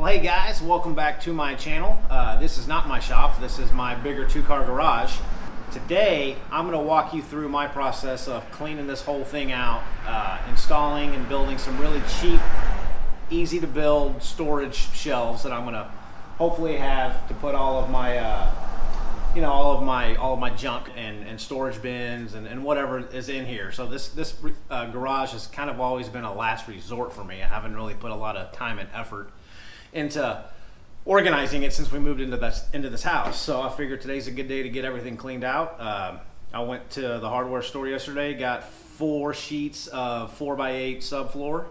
Well, hey guys, welcome back to my channel. This is not my shop, this is my bigger two-car garage. Today, I'm gonna walk you through my process of cleaning this whole thing out, installing and building some really cheap, easy to build storage shelves that I'm gonna hopefully have to put all of my, all of my junk and storage bins and whatever is in here. So this garage has kind of always been a last resort for me. I haven't really put a lot of time and effort into organizing it since we moved into this house. So I figured today's a good day to get everything cleaned out. I went to the hardware store yesterday, got 4 sheets of 4x8 subfloor,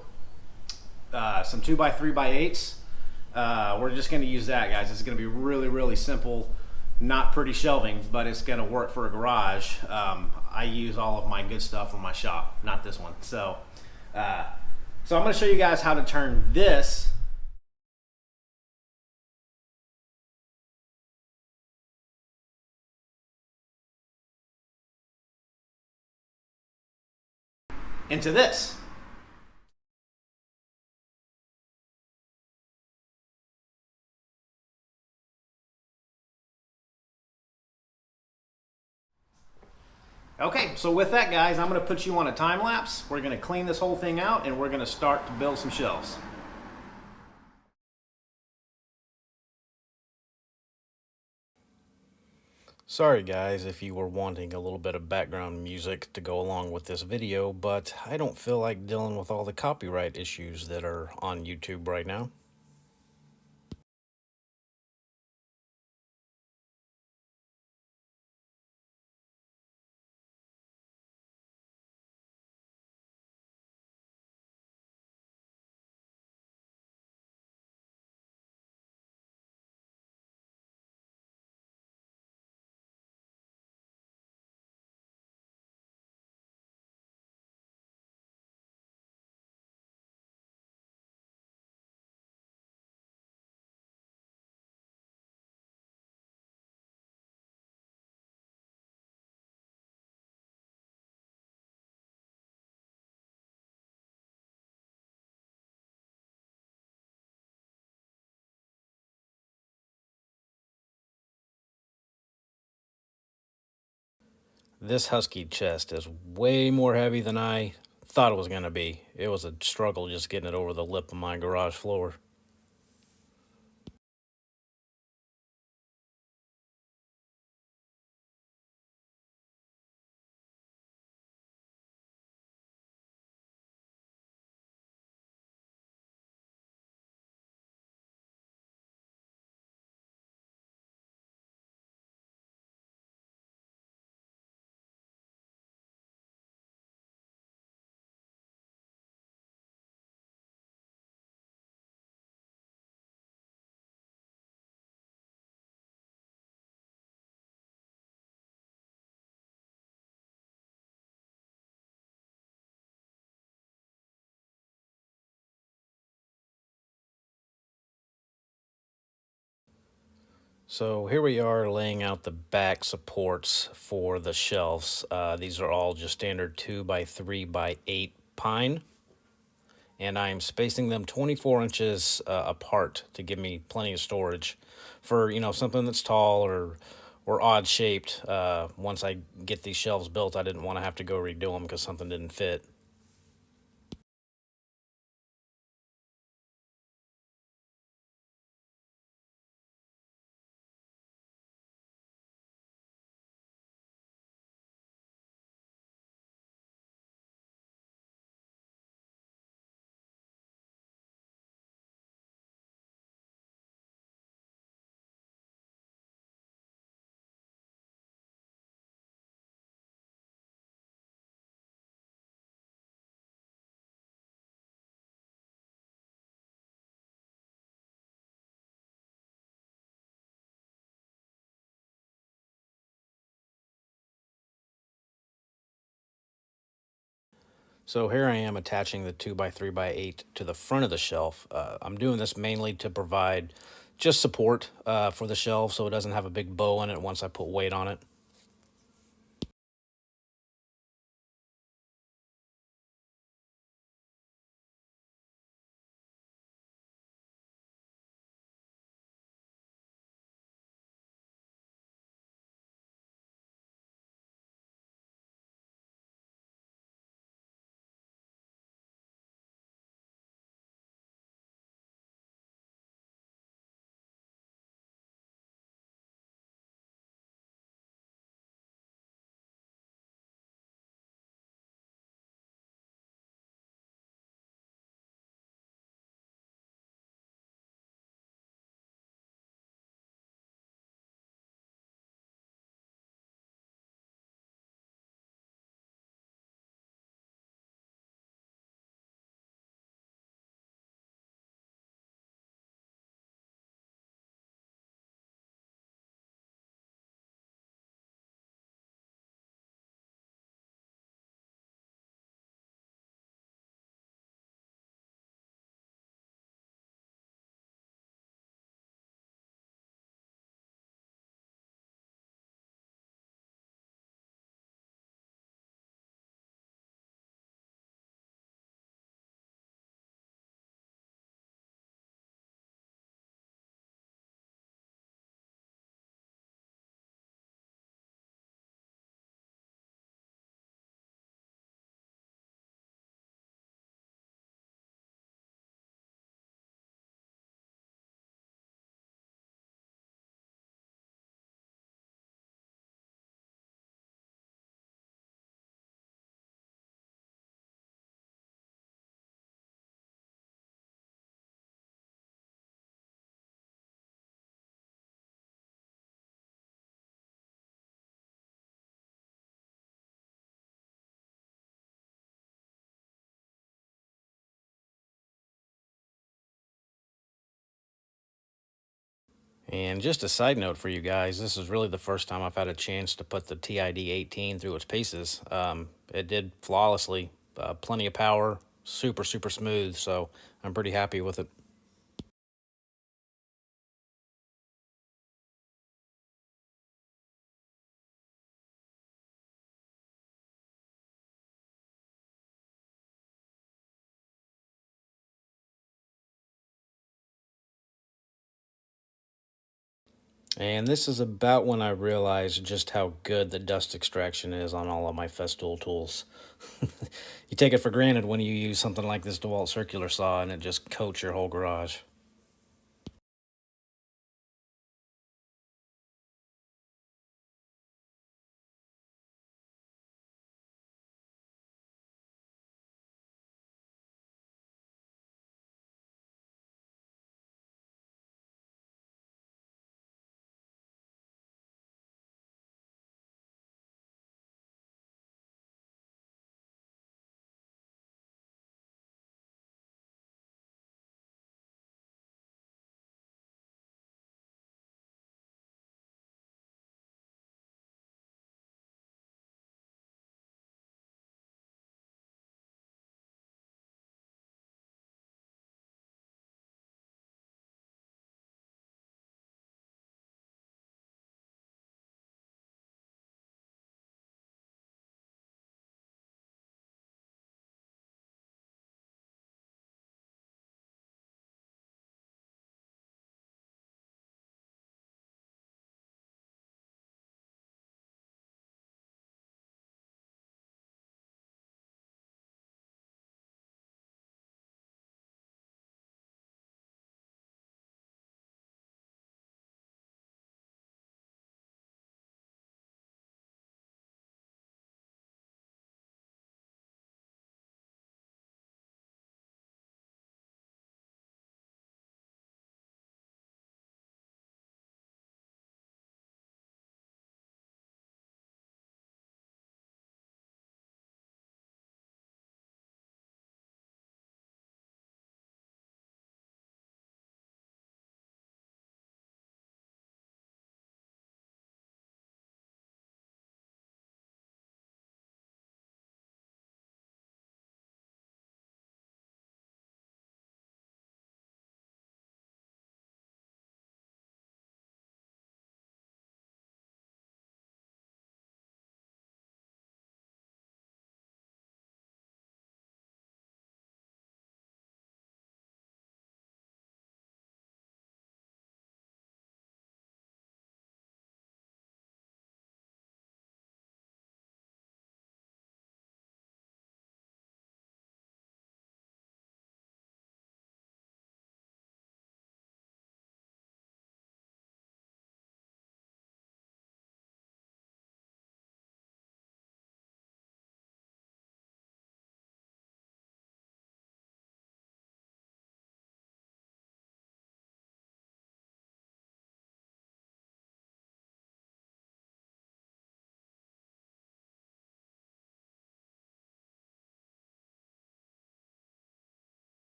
some 2x3x8s. We're just going to use that, guys. It's going to be really simple, not pretty shelving, but it's going to work for a garage. I use all of my good stuff from my shop, not this one. So I'm going to show you guys how to turn this into this. Okay, so with that, guys, I'm going to put you on a time lapse. We're going to clean this whole thing out and we're going to start to build some shelves. Sorry guys if you were wanting a little bit of background music to go along with this video, but I don't feel like dealing with all the copyright issues that are on YouTube right now. This husky chest is way more heavy than I thought it was going to be. It was a struggle just getting it over the lip of my garage floor. So here we are laying out the back supports for the shelves. These are all just standard 2x3x8 pine, and I'm spacing them 24 inches apart to give me plenty of storage for, something that's tall or odd shaped. Once I get these shelves built, I didn't want to have to go redo them because something didn't fit. So here I am attaching the 2x3x8 to the front of the shelf. I'm doing this mainly to provide just support for the shelf so it doesn't have a big bow in it once I put weight on it. And just a side note for you guys, this is really the first time I've had a chance to put the TID 18 through its paces. It did flawlessly, plenty of power, super, super smooth, so I'm pretty happy with it. And this is about when I realized just how good the dust extraction is on all of my Festool tools. You take it for granted when you use something like this DeWalt circular saw and it just coats your whole garage.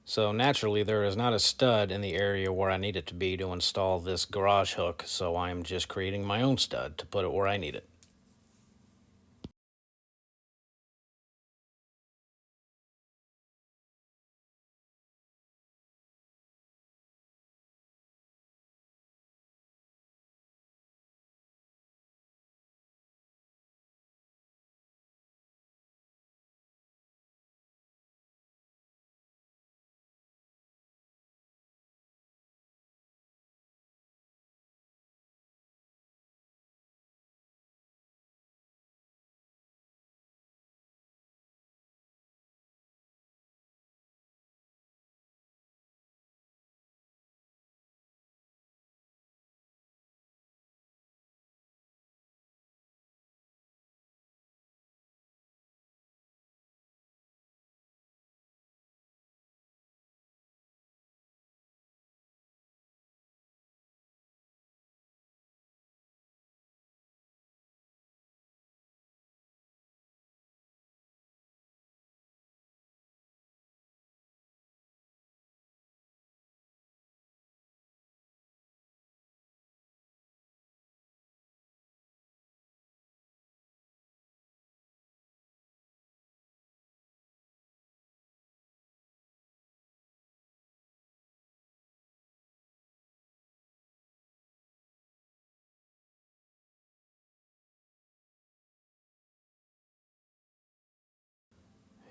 So naturally, there is not a stud in the area where I need it to be to install this garage hook, so I'm just creating my own stud to put it where I need it.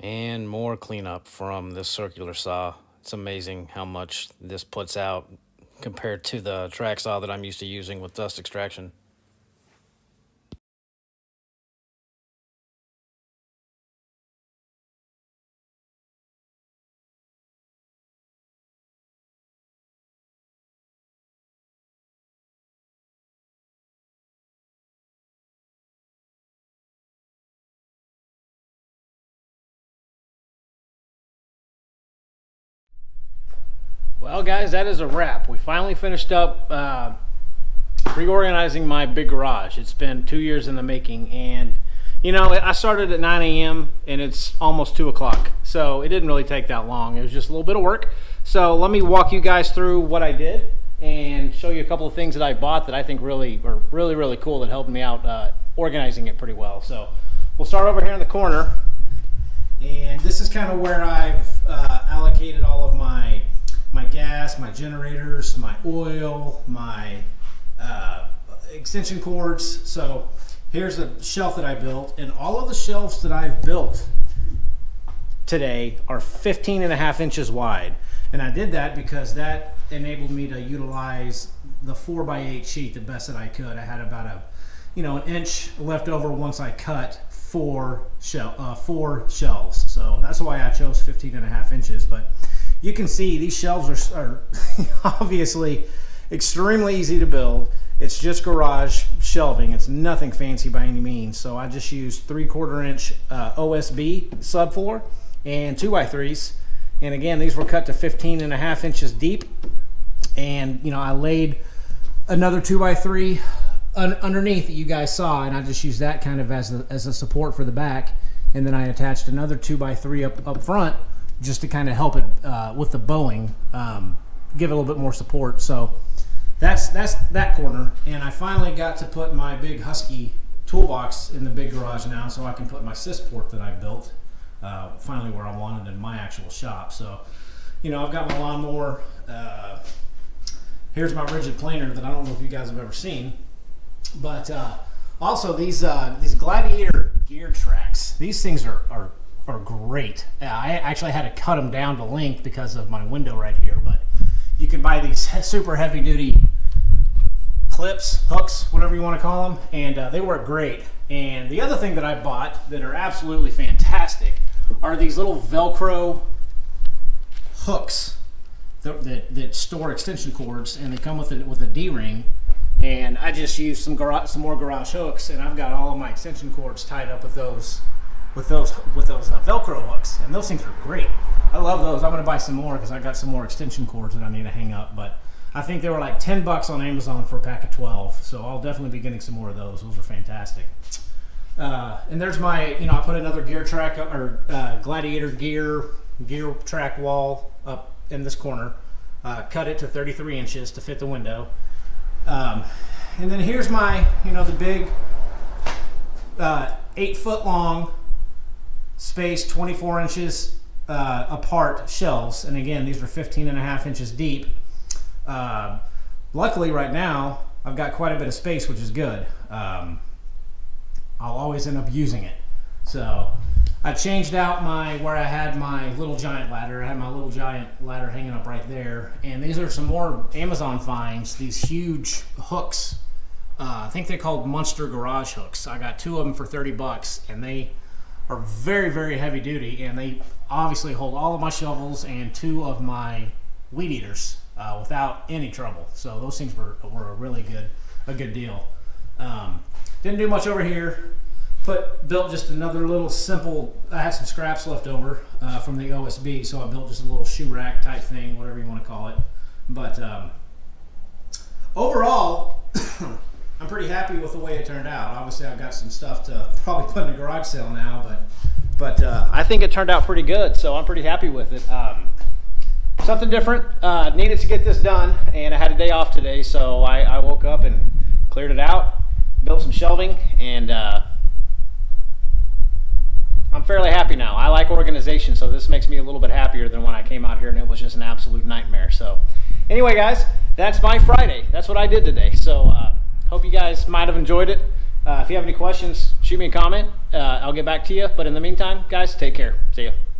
And more cleanup from this circular saw. It's amazing how much this puts out compared to the track saw that I'm used to using with dust extraction. Well, guys, that is a wrap. We finally finished up reorganizing my big garage. It's been 2 years in the making, and you know, I started at 9 a.m. and it's almost 2 o'clock, so it didn't really take that long. It was just a little bit of work. So let me walk you guys through what I did and show you a couple of things that I bought that I think really are really cool that helped me out organizing it pretty well. So we'll start over here in the corner, and this is kind of where I've allocated all of my gas, my generators, my oil, my extension cords. So here's a shelf that I built, and all of the shelves that I've built today are 15.5 inches wide. And I did that because that enabled me to utilize the 4x8 sheet the best that I could. I had about an inch left over once I cut four shelves. So that's why I chose 15.5 inches. But you can see these shelves are obviously extremely easy to build. It's just garage shelving. It's nothing fancy by any means. So I just used 3/4 inch OSB subfloor and 2x3s. And again, these were cut to 15.5 inches deep. And I laid another 2x3 underneath that you guys saw, and I just used that kind of as a support for the back. And then I attached another 2x3 up front just to kind of help it with the bowing, give it a little bit more support. So that's that corner. And I finally got to put my big Husky toolbox in the big garage now, so I can put my sysport that I built finally where I wanted in my actual shop. So I've got my lawnmower. Here's my rigid planer that I don't know if you guys have ever seen, but also these Gladiator gear tracks. These things are great. I actually had to cut them down to length because of my window right here, but you can buy these super heavy duty clips, hooks, whatever you want to call them, and they work great. And the other thing that I bought that are absolutely fantastic are these little Velcro hooks that store extension cords, and they come with a D-ring. And I just used some more garage hooks, and I've got all of my extension cords tied up with those Velcro hooks, and those things are great. I love those. I'm going to buy some more because I got some more extension cords that I need to hang up. But I think they were like $10 on Amazon for a pack of 12, so I'll definitely be getting some more of those. Those are fantastic. And there's my, I put another gear track or Gladiator gear gear track wall up in this corner. Cut it to 33 inches to fit the window. And then here's my, the big 8-foot long, spaced 24 inches apart shelves. And again, these are 15.5 inches deep. Luckily right now, I've got quite a bit of space, which is good. I'll always end up using it. So I changed out where I had my little giant ladder. I had my little giant ladder hanging up right there. And these are some more Amazon finds, these huge hooks. I think they're called Monster Garage hooks. I got 2 of them for $30, and they are very, very heavy duty, and they obviously hold all of my shovels and 2 of my weed eaters without any trouble. So those things were a good deal. Didn't do much over here. Built just another little simple. I had some scraps left over from the OSB, so I built just a little shoe rack type thing, whatever you want to call it. But overall, I'm pretty happy with the way it turned out. Obviously, I've got some stuff to probably put in the garage sale now, but I think it turned out pretty good, so I'm pretty happy with it. Something different. Needed to get this done, and I had a day off today, so I woke up and cleared it out, built some shelving, and I'm fairly happy now. I like organization, so this makes me a little bit happier than when I came out here and it was just an absolute nightmare. So anyway, guys, that's my Friday. That's what I did today. So hope you guys might have enjoyed it. If you have any questions, shoot me a comment. I'll get back to you. But in the meantime, guys, take care. See ya.